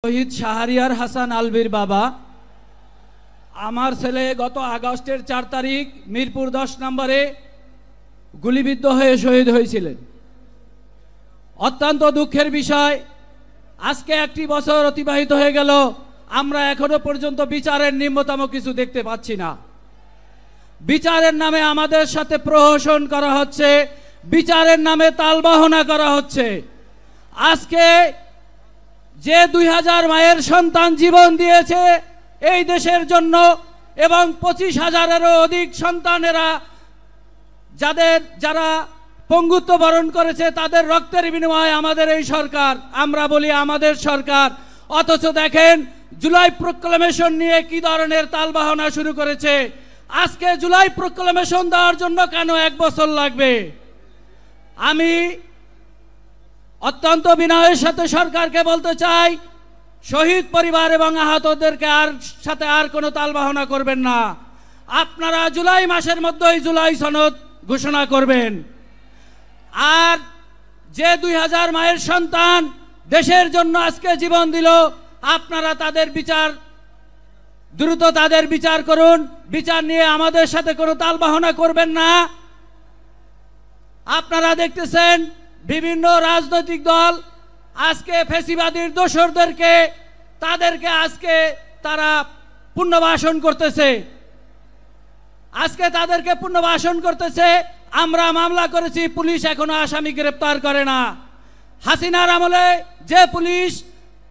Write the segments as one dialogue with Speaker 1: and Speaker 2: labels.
Speaker 1: শহীদ শাহরিয়ার হাসান আলভির বাবা আমার ছেলে গত আগস্টের 4 তারিখ মিরপুর 10 নম্বরে গুলিবিদ্ধ হয়ে শহীদ হয়েছিলেন। অত্যন্ত দুঃখের বিষয়, আজকে 1 বছর অতিবাহিত হয়ে গেল, আমরা এখনো পর্যন্ত বিচারের নিম্নতম কিছু দেখতে পাচ্ছি না। বিচারের নামে আমাদের সাথে প্রহসন করা হচ্ছে, বিচারের নামে তালবাহনা করা হচ্ছে। আজকে যে 2000 মায়ের সন্তান জীবন দিয়েছে এই দেশের জন্য এবং 25,000-এরও অধিক সন্তানেরা যারা পঙ্গুত্ব বরণ করেছে তাদের রক্তের বিনিময়ে আমাদের এই সরকার, আমরা বলি আমাদের সরকার। অথচ দেখেন জুলাই প্রক্লামেশন নিয়ে কি ধরনের তালবাহনা শুরু করেছে। আজকে জুলাই প্রক্লামেশন দেওয়ার জন্য কেন 1 বছর লাগবে? আমি অত্যন্ত বিনয়ের সাথে সরকারকে বলতে চাই, শহীদ পরিবার এবং আহতদেরকে সাথে আর কোনো তালবাহনা করবেন না। আপনারা জুলাই মাসের মধ্যেই জুলাই সনদ ঘোষণা করবেন। আর যে 2000 মায়ের সন্তান দেশের জন্য আজকে জীবন দিল, আপনারা তাদের বিচার দ্রুত তাদের বিচার করুন। বিচার নিয়ে আমাদের সাথে কোনো তালবাহনা করবেন না। আপনারা দেখতেছেন বিভিন্ন রাজনৈতিক দল আজকে ফ্যাসিবাদীর দোসরদেরকে তাদেরকে আজকে তারা পুনর্বাসন করতেছে, আমরা মামলা করেছি, পুলিশ এখনো আসামি গ্রেপ্তার করে না। হাসিনার আমলে যে পুলিশ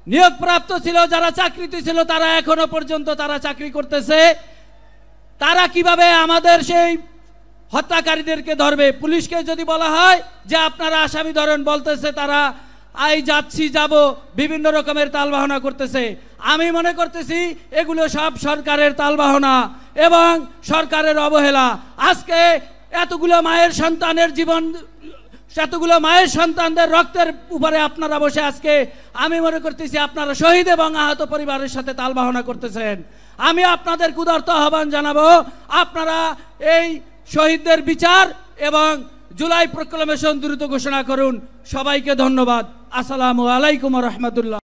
Speaker 1: নিয়োগপ্রাপ্ত ছিল, যারা চাকরিতে ছিল, তারা এখনো পর্যন্ত তারা চাকরি করতেছে। তারা কিভাবে আমাদের সেই হত্যাকারীদেরকে ধরবে? পুলিশকে যদি বলা হয় যে আপনারা আসামি ধরেন, বলতেছে তারা যাচ্ছি যাব, বিভিন্ন রকমের তালবাহনা করতেছে। আমি মনে করতেছি এগুলো সব সরকারের তালবাহনা এবং সরকারের অবহেলা। আজকে এতগুলো মায়ের সন্তানদের রক্তের উপরে আপনারা বসে আজকে আমি মনে করতেছি আপনারা শহীদ এবং আহত পরিবারের সাথে তালবাহনা করতেছেন। আমি আপনাদের উদারত আহ্বান জানাবো, আপনারা এই শহীদদের বিচার এবং জুলাই প্রক্লামেশন দ্রুত ঘোষণা করুন। সবাইকে ধন্যবাদ। আসসালামু আলাইকুম ওয়া রাহমাতুল্লাহ।